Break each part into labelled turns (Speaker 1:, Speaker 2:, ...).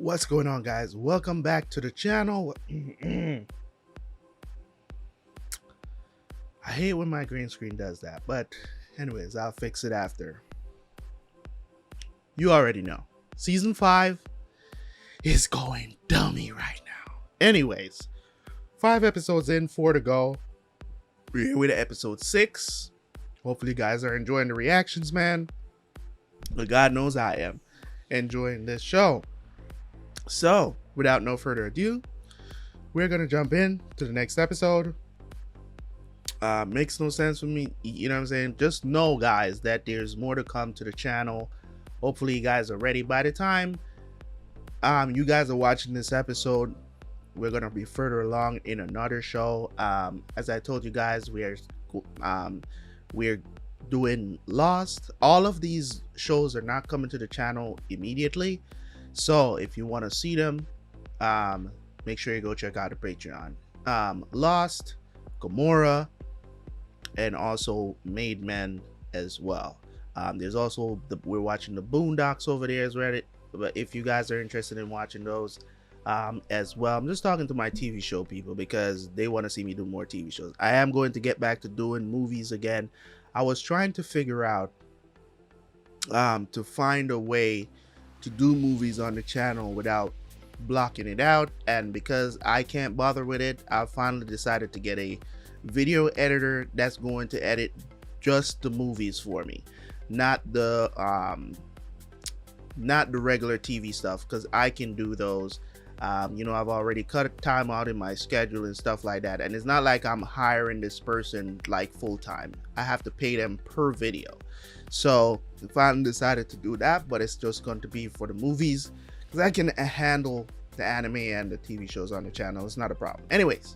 Speaker 1: What's going on, guys? Welcome back to the channel. I hate when my green screen does that, but anyways, I'll fix it after. You already know, season 5 is going dummy right now. Anyways, 5 episodes in, 4 to go. We're here with episode 6. Hopefully you guys are enjoying the reactions, man. But God knows I am enjoying this show. So, without no further ado, we're going to jump in to the next episode. Makes no sense for me, you know what I'm saying? Just know, guys, that there's more to come to the channel. Hopefully you guys are ready. By the time you guys are watching this episode, we're going to be further along in another show. As I told you guys, we're doing Lost. All of these shows are not coming to the channel immediately. So if you want to see them, make sure you go check out the Patreon. Lost, Gomorrah, and also Made Men as well. There's also we're watching the Boondocks over there as well. But if you guys are interested in watching those as well, I'm just talking to my TV show people because they want to see me do more TV shows. I am going to get back to doing movies again. I was trying to figure out to find a way to do movies on the channel without blocking it out, and because I can't bother with it, I finally decided to get a video editor that's going to edit just the movies for me, not the regular TV stuff, because I can do those. You know, I've already cut time out in my schedule and stuff like that, and it's not like I'm hiring this person like full-time. I have to pay them per video. So I finally decided to do that, but it's just going to be for the movies because I can handle the anime and the TV shows on the channel. It's not a problem. Anyways,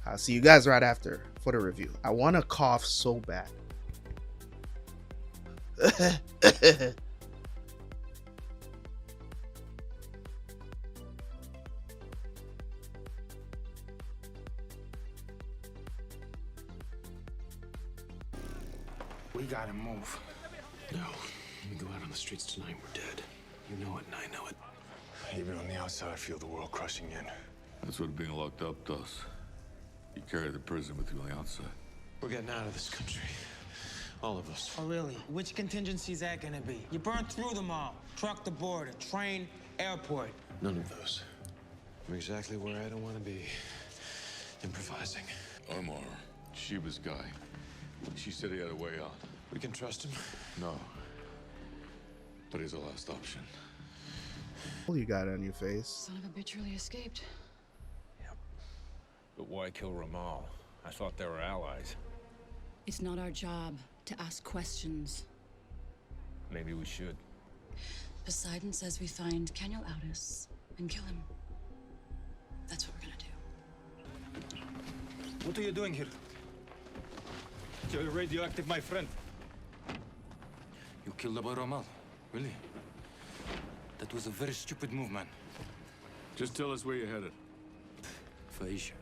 Speaker 1: I'll see you guys right after for the review. I want to cough so bad.
Speaker 2: We gotta move.
Speaker 3: No. We go out on the streets tonight, we're dead. You know it and I know it.
Speaker 2: Even on the outside, I feel the world crushing in.
Speaker 4: That's what being locked up does. You carry the prison with you on the outside.
Speaker 3: We're getting out of this country. All of us.
Speaker 5: Oh, really? Which contingency is that gonna be? You burned through them all. Truck to border, train, airport.
Speaker 3: None of those. I'm exactly where I don't want to be. Improvising.
Speaker 4: Omar, Sheba's guy. She said he had a way out.
Speaker 3: We can trust him?
Speaker 4: No. But he's the last option.
Speaker 1: What you got on your face?
Speaker 6: Son of a bitch really escaped.
Speaker 7: Yep. But why kill Ramal? I thought they were allies.
Speaker 6: It's not our job to ask questions.
Speaker 7: Maybe we should.
Speaker 6: Poseidon says we find Canyon Aldous and kill him. That's what we're gonna do.
Speaker 8: What are you doing here? You're radioactive, my friend.
Speaker 9: You killed the boy Ramal? Really? That was a very stupid move, man.
Speaker 4: Just tell us where you're headed.
Speaker 9: Phaecia.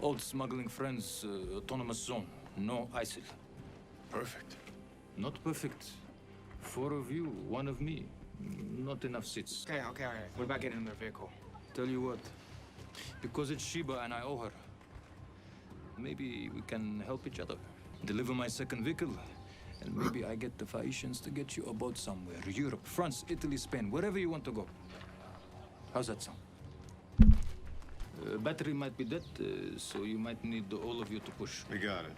Speaker 9: Old smuggling friends, autonomous zone. No ISIL.
Speaker 4: Perfect.
Speaker 9: Not perfect. 4 of you, 1 of me. Not enough seats.
Speaker 5: Okay, all right. What about getting in their vehicle?
Speaker 9: Tell you what. Because it's Sheba and I owe her. Maybe we can help each other. Deliver my second vehicle. And maybe I get the Phaeicians to get you a boat somewhere. Europe, France, Italy, Spain, wherever you want to go. How's that sound? Battery might be dead, so you might need all of you to push.
Speaker 3: We got it.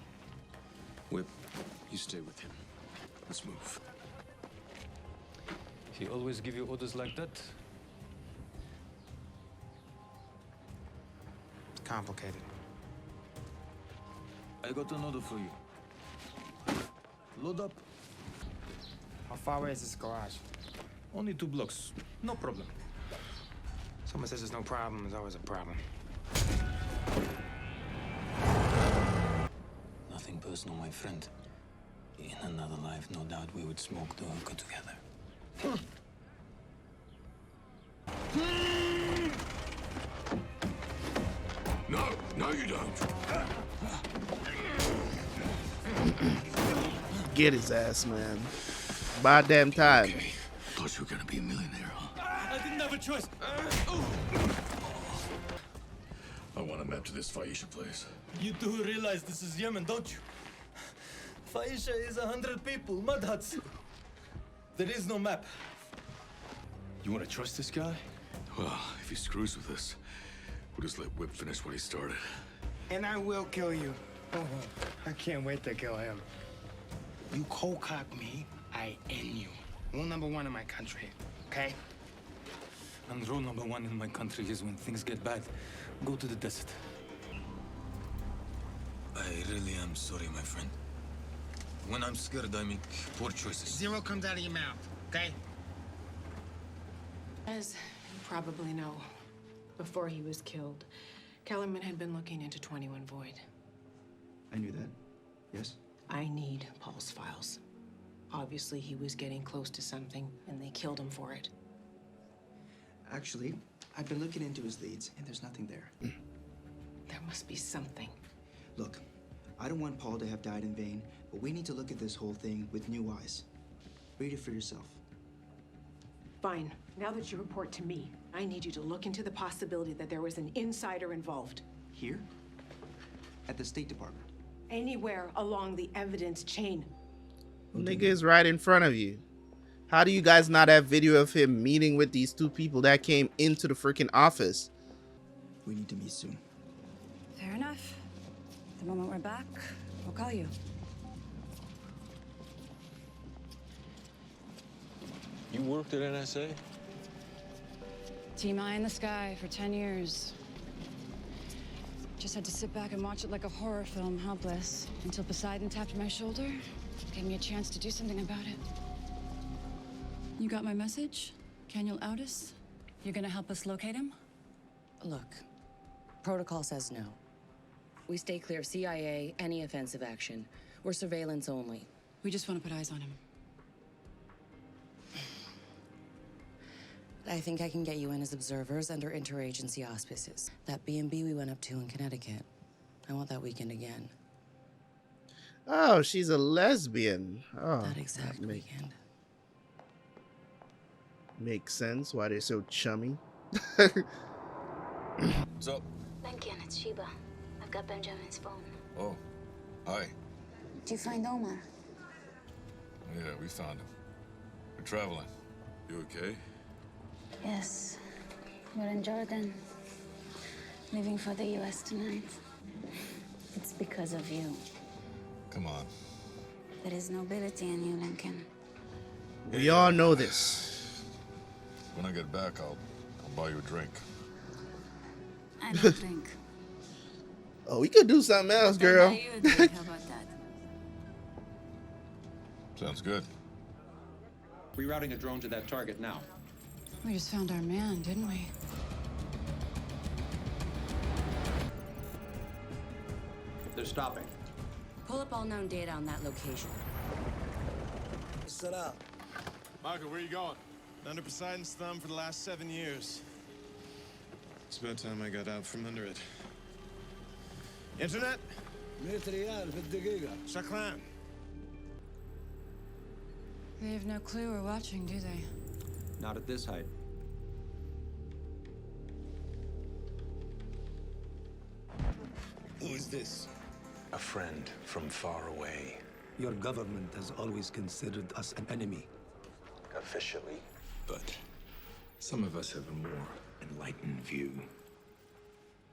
Speaker 3: Whip, you stay with him. Let's move.
Speaker 9: He always give you orders like that?
Speaker 5: It's complicated.
Speaker 9: I got an order for you. Load up.
Speaker 5: How far away is this garage?
Speaker 9: Only 2 blocks. No problem.
Speaker 5: Someone says there's no problem, there's always a problem.
Speaker 9: Nothing personal, my friend. In another life, no doubt we would smoke the hookah together.
Speaker 4: No, you don't.
Speaker 1: Get his ass, man. By damn time.
Speaker 4: Okay. Thought you were gonna be a millionaire, huh?
Speaker 8: I didn't have a choice.
Speaker 4: I want a map to this Phaecia place.
Speaker 9: You do realize this is Yemen, don't you? Phaecia is 100 people, mud huts. There is no map.
Speaker 2: You want to trust this guy?
Speaker 4: Well, if he screws with us, we'll just let Whip finish what he started.
Speaker 5: And I will kill you. Oh, I can't wait to kill him. You cold-cock me, I end you. Rule number one in my country, okay?
Speaker 9: And rule number one in my country is when things get bad, go to the desert. I really am sorry, my friend. When I'm scared, I make poor choices.
Speaker 5: Zero comes out of your mouth, okay?
Speaker 10: As you probably know, before he was killed, Kellerman had been looking into 21 Void.
Speaker 11: I knew that. Yes?
Speaker 10: I need Paul's files. Obviously, he was getting close to something, and they killed him for it.
Speaker 11: Actually, I've been looking into his leads, and there's nothing there.
Speaker 10: There must be something.
Speaker 11: Look, I don't want Paul to have died in vain, but we need to look at this whole thing with new eyes. Read it for yourself.
Speaker 10: Fine. Now that you report to me, I need you to look into the possibility that there was an insider involved.
Speaker 11: Here? At the State Department.
Speaker 10: Anywhere along the evidence chain.
Speaker 1: Nigga is right in front of you. How do you guys not have video of him meeting with these two people that came into the freaking office?
Speaker 11: We need to meet soon.
Speaker 6: Fair enough. The moment we're back, we'll call you.
Speaker 3: You worked at NSA?
Speaker 6: Team Eye in the Sky for 10 years. Just had to sit back and watch it like a horror film, helpless, until Poseidon tapped my shoulder, gave me a chance to do something about it. You got my message? Can you out us? You're gonna help us locate him?
Speaker 12: Look, protocol says no. We stay clear of CIA, any offensive action. We're surveillance only.
Speaker 6: We just want to put eyes on him.
Speaker 12: I think I can get you in as observers under interagency auspices. That B&B we went up to in Connecticut. I want that weekend again.
Speaker 1: Oh, she's a lesbian. Oh,
Speaker 12: that exact weekend.
Speaker 1: Makes sense why they're so chummy.
Speaker 3: What's up?
Speaker 13: Lincoln, it's Sheba. I've got Benjamin's phone.
Speaker 4: Oh, hi.
Speaker 13: Did you find Omar?
Speaker 4: Yeah, we found him. We're traveling. You okay?
Speaker 13: Yes. We're in Jordan. Leaving for the US tonight. It's because of you.
Speaker 4: Come on.
Speaker 13: There is nobility in you, Lincoln.
Speaker 1: We all know this.
Speaker 4: When I get back, I'll buy you a drink.
Speaker 13: I don't drink.
Speaker 1: Oh, we could do something else, girl.
Speaker 13: I'll buy you a drink. How about that?
Speaker 4: Sounds good.
Speaker 8: Rerouting a drone to that target now.
Speaker 6: We just found our man, didn't we?
Speaker 8: They're stopping.
Speaker 12: Pull up all known data on that location.
Speaker 14: Set up.
Speaker 2: Michael, where are you going?
Speaker 14: Under Poseidon's thumb for the last 7 years. It's about time I got out from under it. Internet? Shaklan.
Speaker 6: They have no clue we're watching, do they?
Speaker 7: Not at this height.
Speaker 14: Who is this?
Speaker 2: A friend from far away.
Speaker 15: Your government has always considered us an enemy.
Speaker 2: Officially.
Speaker 9: But some of us have a more enlightened view.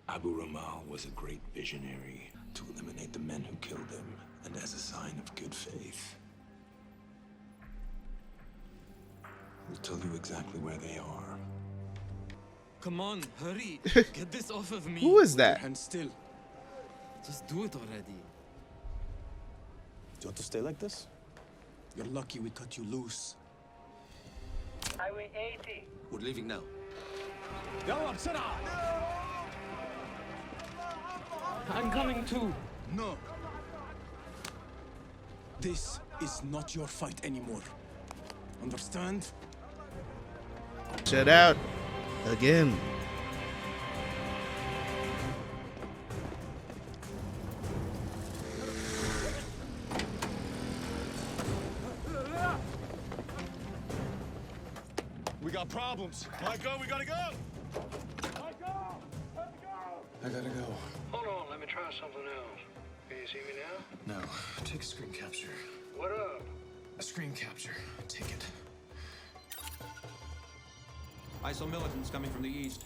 Speaker 9: Abu Ramal was a great visionary to eliminate the men who killed him, and as a sign of good faith, we'll tell you exactly where they are.
Speaker 5: Come on, hurry. Get this off of me.
Speaker 1: Who is that?
Speaker 5: And still. Just do it already.
Speaker 15: Do you want to stay like this? You're lucky we cut you loose.
Speaker 5: Highway 80.
Speaker 15: We're leaving now.
Speaker 5: I'm coming too.
Speaker 15: No. This is not your fight anymore. Understand?
Speaker 1: Shut out again.
Speaker 2: We
Speaker 14: got problems. Michael, we gotta go!
Speaker 3: I gotta go.
Speaker 5: Hold on, let me try something else. Can you see me now?
Speaker 3: No, take a screen capture.
Speaker 5: What up?
Speaker 3: A screen capture. Take it.
Speaker 7: ISIL militants coming from the east.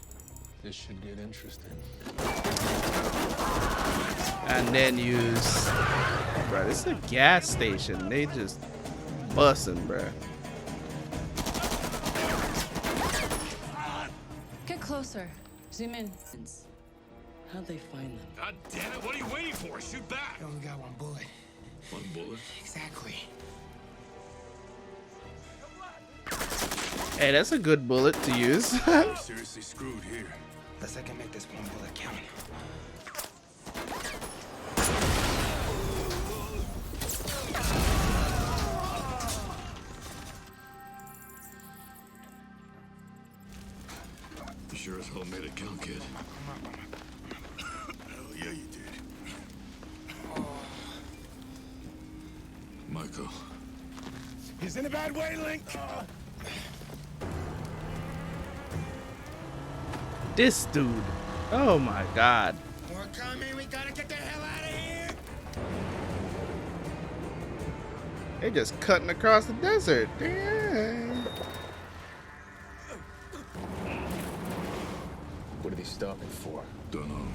Speaker 3: This should get interesting.
Speaker 1: And then use, bro. This is a gas station. They just busting, bro.
Speaker 6: Get closer. Zoom in.
Speaker 12: How'd they find them?
Speaker 2: God damn it, what are you waiting for? Shoot back!
Speaker 5: You only got one bullet.
Speaker 4: One bullet?
Speaker 5: Exactly.
Speaker 1: Hey, that's a good bullet to use.
Speaker 2: We're seriously screwed here.
Speaker 5: Unless I can make this one bullet count.
Speaker 4: You sure as hell made it count, kid.
Speaker 2: Hell yeah, you did.
Speaker 4: Michael.
Speaker 14: He's in a bad way, Link!
Speaker 1: This dude. Oh my god.
Speaker 5: We're coming, we gotta get the hell out of here!
Speaker 1: They just cutting across the desert. Damn.
Speaker 3: What are they stopping for?
Speaker 4: Don't know.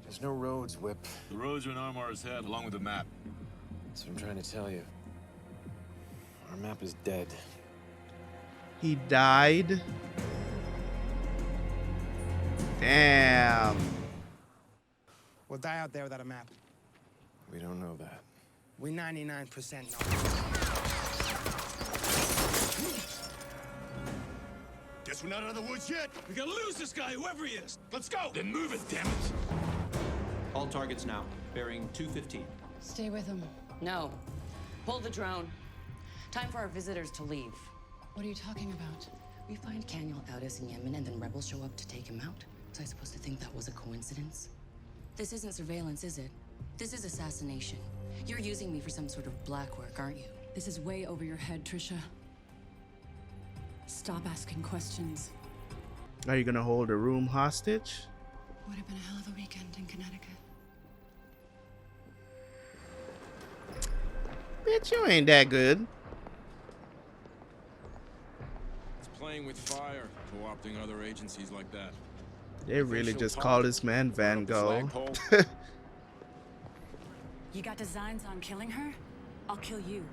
Speaker 3: There's no roads, Whip.
Speaker 2: The roads are in Armar's head, along with the map.
Speaker 3: That's what I'm trying to tell you. Our map is dead.
Speaker 1: He died. Damn.
Speaker 5: We'll die out there without a map.
Speaker 3: We don't know that.
Speaker 5: We 99% know.
Speaker 14: Guess we're not out of the woods yet.
Speaker 8: We gotta lose this guy, whoever he is.
Speaker 14: Let's go!
Speaker 2: Then move it, damn it!
Speaker 7: All targets now. Bearing 215.
Speaker 6: Stay with him.
Speaker 12: No. Pull the drone. Time for our visitors to leave.
Speaker 6: What are you talking about?
Speaker 12: We find Kanyal Audis in Yemen, and then rebels show up to take him out. Was I supposed to think that was a coincidence? This isn't surveillance, is it? This is assassination. You're using me for some sort of black work, aren't you?
Speaker 6: This is way over your head, Trisha. Stop asking questions.
Speaker 1: Are you gonna hold a room hostage?
Speaker 6: Would have been a hell of a weekend in Connecticut.
Speaker 1: Bitch, you ain't that good.
Speaker 14: It's playing with fire, co-opting other agencies like that.
Speaker 1: They really just call this man Van Gogh.
Speaker 6: You got designs on killing her? I'll kill you.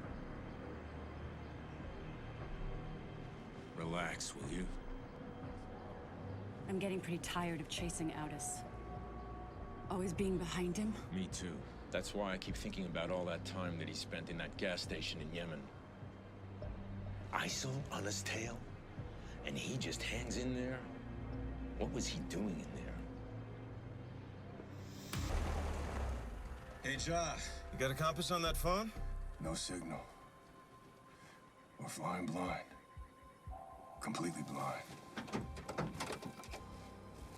Speaker 2: Relax, will you?
Speaker 6: I'm getting pretty tired of chasing Audis. Always being behind him.
Speaker 7: Me too. That's why I keep thinking about all that time that he spent in that gas station in Yemen.
Speaker 2: ISIL on his tail? And he just hangs in there? What was he doing in there?
Speaker 14: Hey, Ja, you got a compass on that phone?
Speaker 2: No signal. We're flying blind. Completely blind.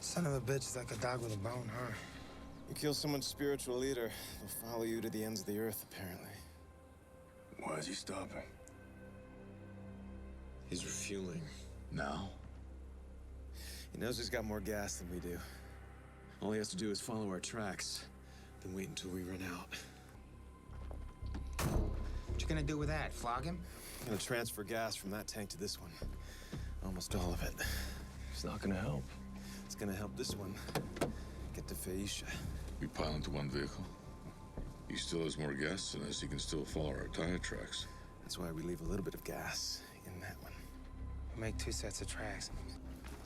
Speaker 5: Son of a bitch is like a dog with a bone, huh?
Speaker 14: You kill someone's spiritual leader, they'll follow you to the ends of the earth, apparently.
Speaker 2: Why is he stopping?
Speaker 3: He's refueling.
Speaker 2: Now?
Speaker 3: He knows he's got more gas than we do. All he has to do is follow our tracks, then wait until we run out.
Speaker 5: What you gonna do with that? Flog him?
Speaker 3: I'm gonna transfer gas from that tank to this one. Almost all of it.
Speaker 2: It's not gonna help.
Speaker 3: It's gonna help this one get to Phaecia.
Speaker 4: We pile into one vehicle. He still has more gas than us. He can still follow our tire tracks.
Speaker 3: That's why we leave a little bit of gas in that one.
Speaker 5: Make 2 sets of tracks.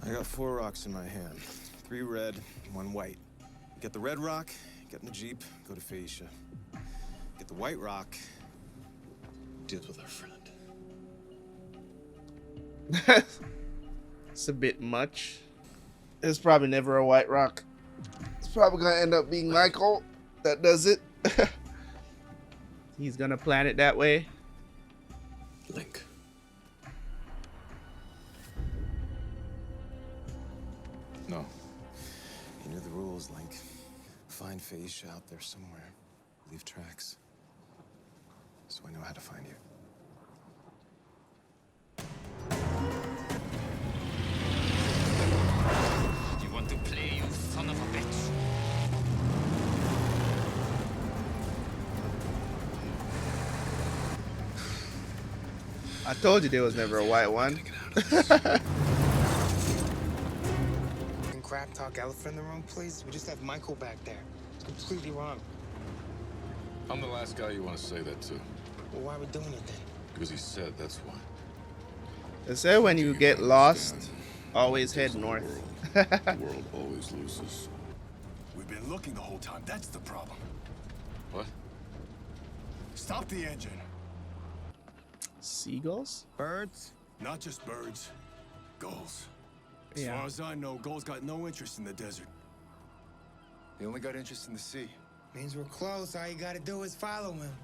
Speaker 3: I got 4 rocks in my hand. 3 red, 1 white. Get the red rock, get in the Jeep, go to Phaecia. Get the white rock, deals with our friend.
Speaker 1: It's a bit much. It's probably never a white rock. It's probably gonna end up being Michael that does it. He's gonna plan it that way.
Speaker 3: Link.
Speaker 2: No.
Speaker 3: You knew the rules, Link. Find Phaecia out there somewhere. Leave tracks. So I know how to find you.
Speaker 1: I told you there was never a white one.
Speaker 5: Can crap talk elephant in the room, please? We just have Michael back there. It's completely wrong.
Speaker 4: I'm the last guy you want to say that to.
Speaker 5: Well, why are we doing it then?
Speaker 4: Because he said that's why.
Speaker 1: They say when you get lost, always head north.
Speaker 4: The world always loses.
Speaker 15: We've been looking the whole time. That's the problem.
Speaker 4: What?
Speaker 15: Stop the engine.
Speaker 1: Seagulls?
Speaker 5: Birds?
Speaker 15: Not just birds. Gulls. As
Speaker 1: Yeah.
Speaker 15: far as I know, gulls got no interest in the desert. They only got interest in the sea.
Speaker 5: Means we're close. All you gotta do is follow him.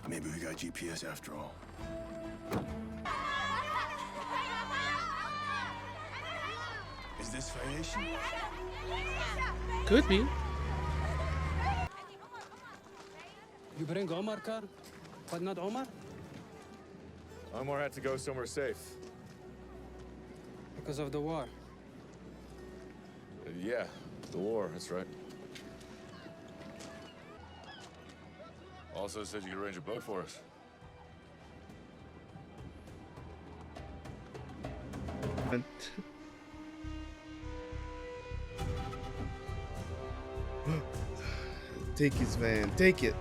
Speaker 15: Maybe we got GPS after all. Is this Phaecia?
Speaker 1: Could be.
Speaker 16: You bring Omar car, but not Omar?
Speaker 14: Omar had to go somewhere safe.
Speaker 16: Because of the war.
Speaker 14: Yeah, the war, that's right.
Speaker 4: Also said you could arrange a boat for us.
Speaker 1: Take his van. Take it.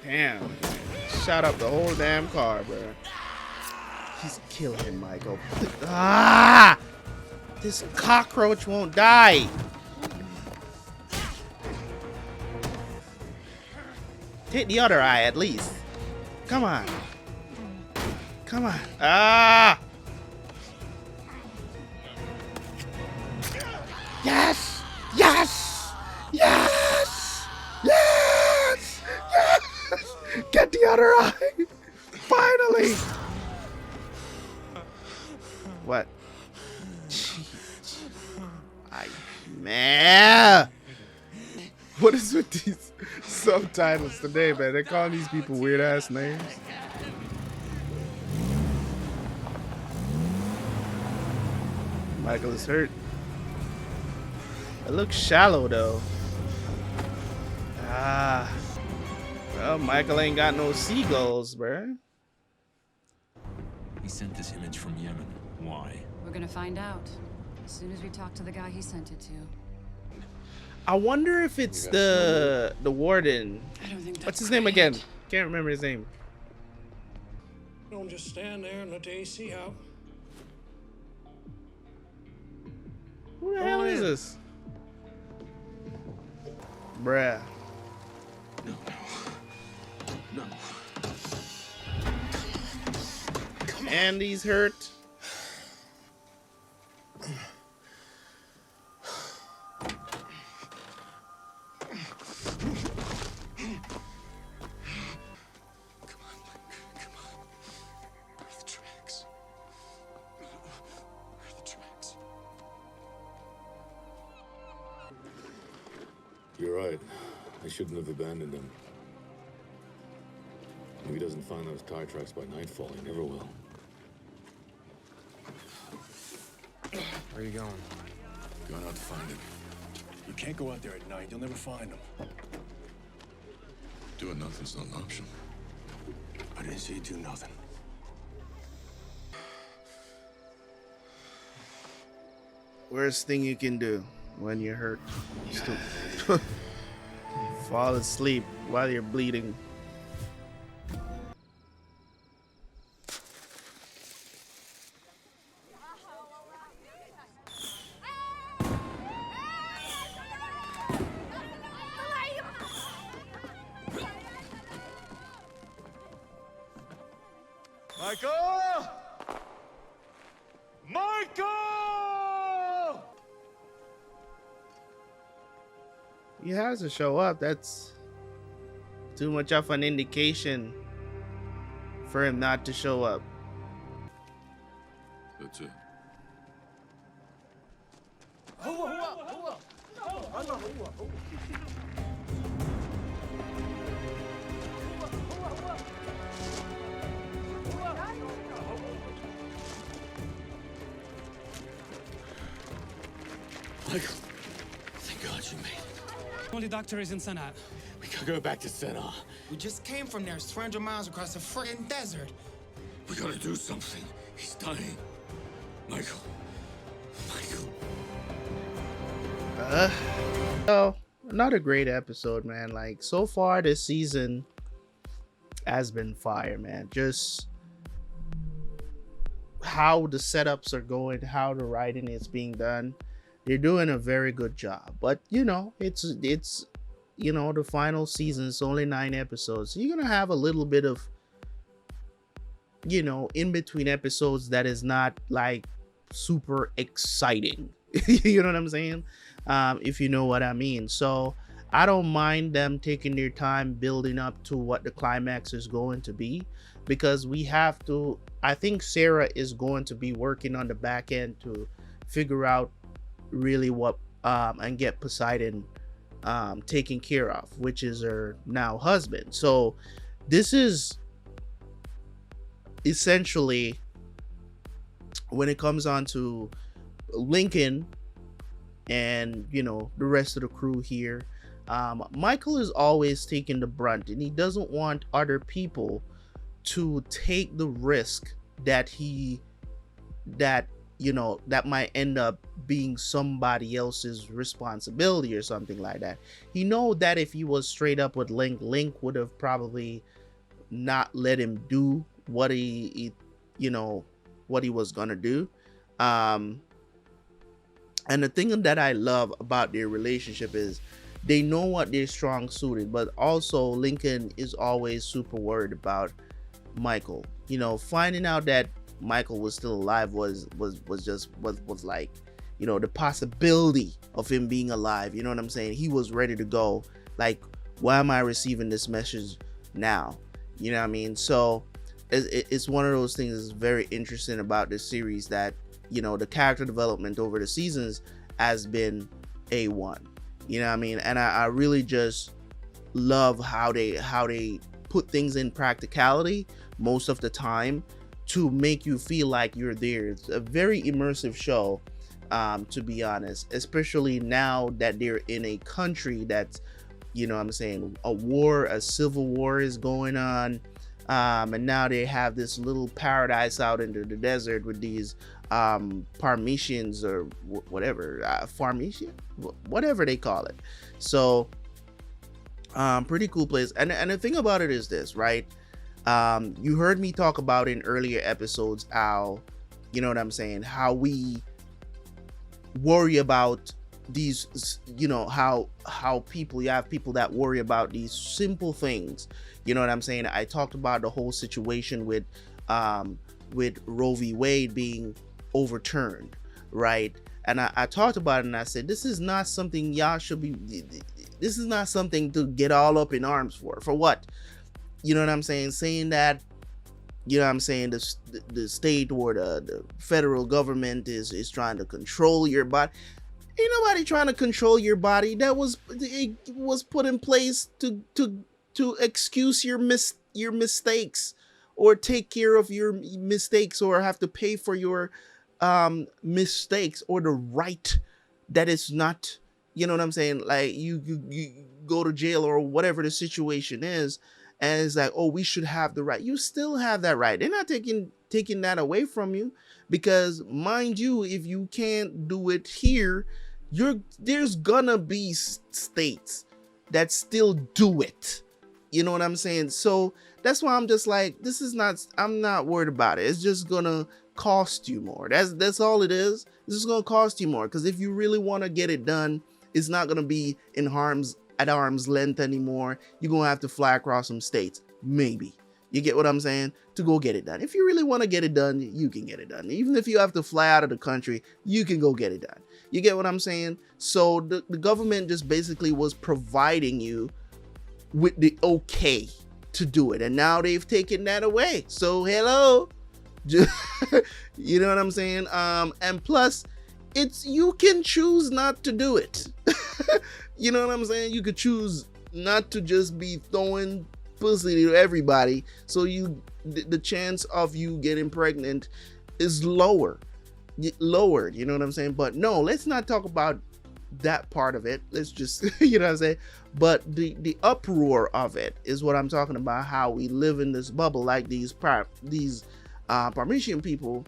Speaker 1: Damn. Shot up the whole damn car, bro. He's killing him, Michael. Ah! This cockroach won't die. Hit the other eye at least. Come on. Come on. Ah! Yes! Yes! Yes! Yes! Yes! Get the other eye! Finally! What? Man! What is with these subtitles today, man? They're calling these people weird ass names. Michael is hurt. It looks shallow though. Ah. Well, Michael ain't got no seagulls, bruh.
Speaker 7: He sent this image from Yemen. Why?
Speaker 6: We're gonna find out as soon as we talk to the guy he sent it to.
Speaker 1: I wonder if it's the warden.
Speaker 6: I don't think that's
Speaker 1: What's his name again? Can't remember his name.
Speaker 16: Don't just stand there and let the AC out.
Speaker 1: Who the hell is this? Bruh.
Speaker 4: No.
Speaker 1: Andy's hurt.
Speaker 4: You're right. I shouldn't have abandoned him. If he doesn't find those tire tracks by nightfall, he never will.
Speaker 3: Where are you going?
Speaker 4: Going out to find him.
Speaker 15: You can't go out there at night. You'll never find them.
Speaker 4: Doing nothing's not an option.
Speaker 15: I didn't say do nothing.
Speaker 1: Worst thing you can do when you're hurt is to fall asleep while you're bleeding.
Speaker 14: Michael! Michael!
Speaker 1: He has to show up. That's too much of an indication for him not to show up.
Speaker 4: That's it.
Speaker 15: Michael, thank God you made it.
Speaker 16: Only doctor is in Sanaa.
Speaker 15: We gotta go back to Sanaa.
Speaker 5: We just came from there. It's 300 miles across the friggin' desert.
Speaker 15: We gotta do something. He's dying. Michael. Michael.
Speaker 1: So another great episode, man. Like, so far this season has been fire, man. Just how the setups are going, how the writing is being done. They're doing a very good job. But you know, it's you know, the final season is only 9 episodes. So you're gonna have a little bit of, you know, in between episodes that is not like super exciting. You know what I'm saying? If you know what I mean. So I don't mind them taking their time building up to what the climax is going to be, because we have to, I think Sarah is going to be working on the back end to figure out really what and get Poseidon taken care of, which is her now husband. So this is essentially, when it comes on to Lincoln and, you know, the rest of the crew here, Michael is always taking the brunt, and he doesn't want other people to take the risk that you know, that might end up being somebody else's responsibility or something like that. He know that if he was straight up with Link would have probably not let him do what he you know, what he was gonna do. And the thing that I love about their relationship is they know what they're strong suited, but also Lincoln is always super worried about Michael. You know, finding out that Michael was still alive was like, you know, the possibility of him being alive. You know what I'm saying? He was ready to go. Like, why am I receiving this message now? You know what I mean? So it's one of those things that's very interesting about this series, that, you know, the character development over the seasons has been A1. You know what I mean? And I really just love how they put things in practicality most of the time to make you feel like you're there. It's a very immersive show, to be honest, especially now that they're in a country that's, you know what I'm saying, a civil war is going on. And now they have this little paradise out into the desert with these Parmesians or whatever, Pharmecia, whatever they call it. So pretty cool place. And the thing about it is this, right? You heard me talk about in earlier episodes how, you know what I'm saying, how we worry about these, you know, how you have people that worry about these simple things. You know what I'm saying? I talked about the whole situation with Roe v. Wade being overturned, right? And I talked about it, and I said, this is not something y'all should be, this is not something to get all up in arms for what? You know what I'm saying? Saying that, you know what I'm saying, the state or the federal government is trying to control your body. Ain't nobody trying to control your body. It was put in place to excuse your mistakes, or take care of your mistakes, or have to pay for your mistakes, or the right that is not, you know what I'm saying, like you go to jail or whatever the situation is, and it's like, oh, we should have the right. You still have that right. They're not taking that away from you, because mind you, if you can't do it here, there's gonna be states that still do it. You know what I'm saying? So that's why I'm just like, I'm not worried about it. It's just gonna cost you more. That's all it is. It's just gonna cost you more, because if you really want to get it done, it's not gonna be at arm's length anymore. You're gonna have to fly across some states, maybe. You get what I'm saying? To go get it done. If you really want to get it done, you can get it done. Even if you have to fly out of the country, you can go get it done. You get what I'm saying? So the government just basically was providing you with the okay to do it, and now they've taken that away. So hello. You know what I'm saying? And plus, you can choose not to do it. You know what I'm saying? You could choose not to just be throwing pussy to everybody, so the chance of you getting pregnant is lowered. You know what I'm saying? But no, let's not talk about that part of it. Let's just, you know what I'm saying? But the uproar of it is what I'm talking about, how we live in this bubble, like these Parmesian people,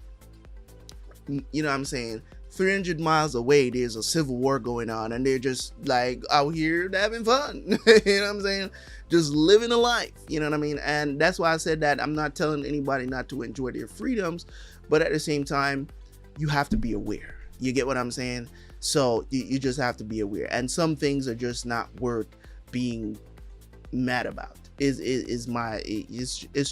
Speaker 1: you know what I'm saying? 300 miles away, there's a civil war going on, and they're just like out here having fun. You know what I'm saying? Just living a life. You know what I mean? And that's why I said that I'm not telling anybody not to enjoy their freedoms, but at the same time, you have to be aware. You get what I'm saying? So you just have to be aware. And some things are just not worth being mad about. It's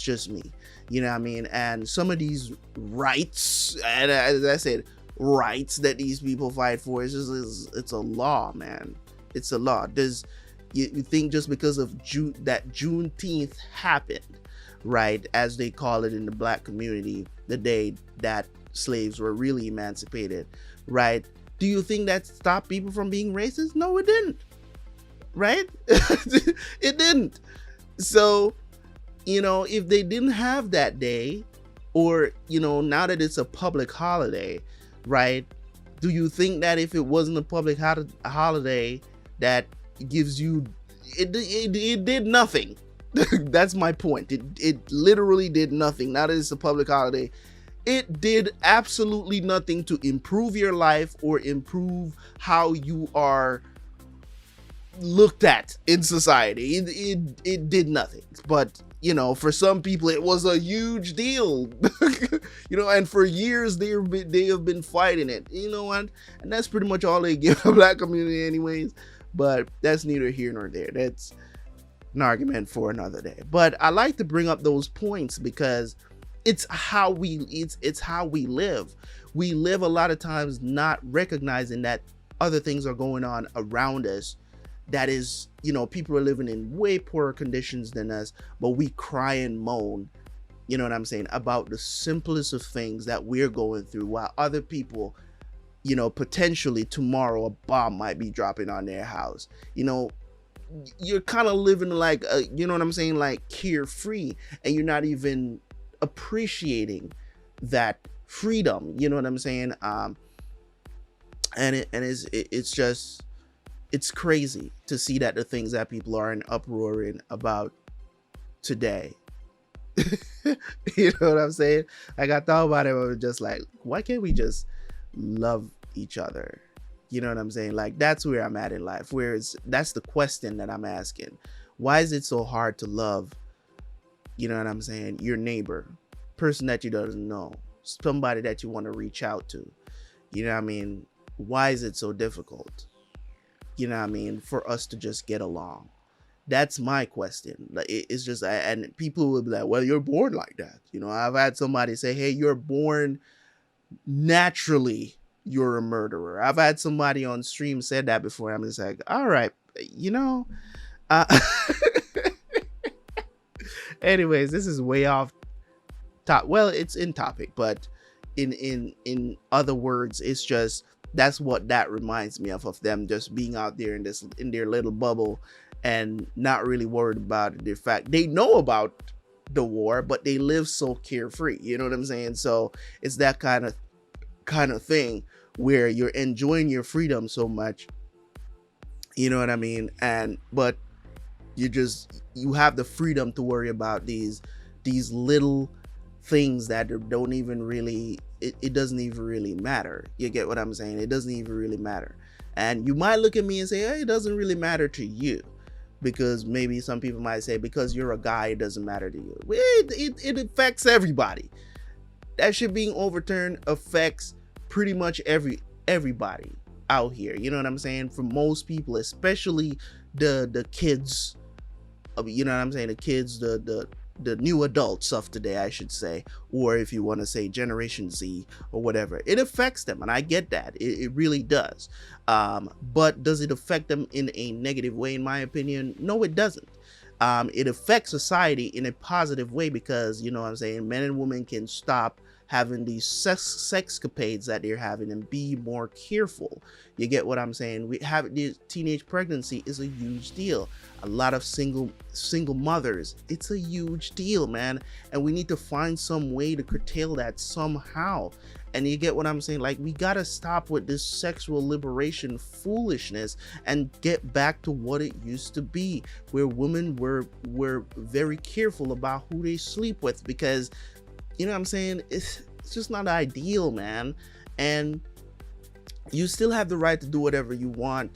Speaker 1: just me. You know what I mean? And some of these rights, and as I said, rights that these people fight for, it's a law, man. It's a law. You think just because of Juneteenth happened, right, as they call it in the black community, the day that slaves were really emancipated, right? Do you think that stopped people from being racist? No, it didn't, right? It didn't. So, you know, if they didn't have that day, or, you know, now that it's a public holiday, right? Do you think that if it wasn't a public holiday, that gives you, it did nothing? That's my point. It literally did nothing. Now that it's a public holiday, it did absolutely nothing to improve your life or improve how you are looked at in society. It did nothing. But, you know, for some people it was a huge deal. You know, and for years they have been fighting it, you know, and that's pretty much all they give the black community anyways. But that's neither here nor there. That's an argument for another day. But I like to bring up those points because it's how we live. We live a lot of times not recognizing that other things are going on around us. That is, you know, people are living in way poorer conditions than us, but we cry and moan, you know what I'm saying, about the simplest of things that we're going through, while other people, you know, potentially tomorrow a bomb might be dropping on their house. You know, you're kind of living like, you know what I'm saying, like carefree, and you're not even appreciating that freedom, you know what I'm saying? It's just, it's crazy to see that the things that people are in uproar in about today. You know what I'm saying? Like, I thought about it, I was just like, why can't we just love each other? You know what I'm saying? Like, that's where I'm at in life. That's the question that I'm asking. Why is it so hard to love, you know what I'm saying, your neighbor, person that you don't know, somebody that you want to reach out to? You know what I mean? Why is it so difficult, you know what I mean, for us to just get along? That's my question. Like, it's just, and people will be like, well, you're born like that. You know, I've had somebody say, hey, you're born naturally, you're a murderer. I've had somebody on stream said that before. I'm just like, all right, you know, anyways, this is way off top. Well, it's in topic, but in other words, it's just, that's what that reminds me of them just being out there in their little bubble and not really worried about the fact they know about the war, but they live so carefree. You know what I'm saying? So it's that kind of thing where you're enjoying your freedom so much, you know what I mean? But you have the freedom to worry about these little things that don't even really, it doesn't even really matter. You get what I'm saying? It doesn't even really matter. And you might look at me and say, hey, it doesn't really matter to you, because maybe some people might say, because you're a guy, it doesn't matter to you. It affects everybody. That shit being overturned affects pretty much everybody out here. You know what I'm saying? For most people, especially the kids, you know what I'm saying? The kids, the new adults of today, I should say, or if you want to say Generation Z or whatever, it affects them, and I get that. It really does. But does it affect them in a negative way, in my opinion? No, it doesn't. It affects society in a positive way, because, you know what I'm saying, men and women can stop having these sexcapades that they're having and be more careful. You get what I'm saying? We have the teenage pregnancy is a huge deal. A lot of single mothers, it's a huge deal, man. And we need to find some way to curtail that somehow. And you get what I'm saying? Like, we gotta stop with this sexual liberation foolishness and get back to what it used to be, where women were very careful about who they sleep with, because, you know what I'm saying, it's just not ideal, man. And you still have the right to do whatever you want,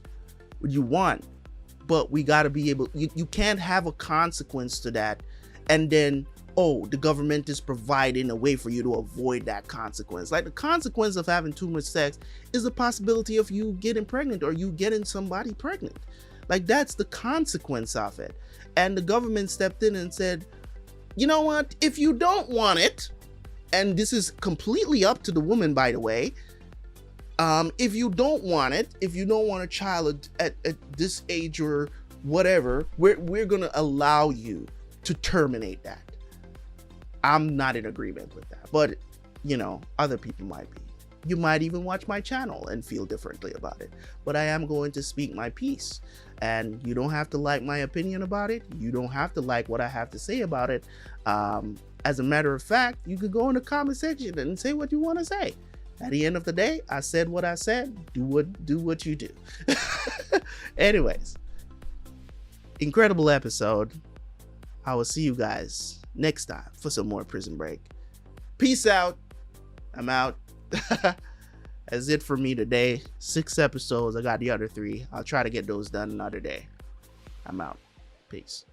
Speaker 1: but we gotta be able, you can't have a consequence to that, and then, oh, the government is providing a way for you to avoid that consequence. Like, the consequence of having too much sex is the possibility of you getting pregnant or you getting somebody pregnant. Like, that's the consequence of it. And the government stepped in and said, you know what, if you don't want it, and this is completely up to the woman, by the way, if you don't want it, if you don't want a child at this age or whatever, we're gonna allow you to terminate that. I'm not in agreement with that, but you know, other people might be. You might even watch my channel and feel differently about it, but I am going to speak my piece, and you don't have to like my opinion about it. You don't have to like what I have to say about it. As a matter of fact, you could go in the comment section and say what you want to say. At the end of the day, I said what I said. Do what you do. Anyways, incredible episode. I will see you guys next time for some more Prison Break. Peace out. I'm out. That's it for me today. 6 episodes. I got the other 3. I'll try to get those done another day. I'm out. Peace.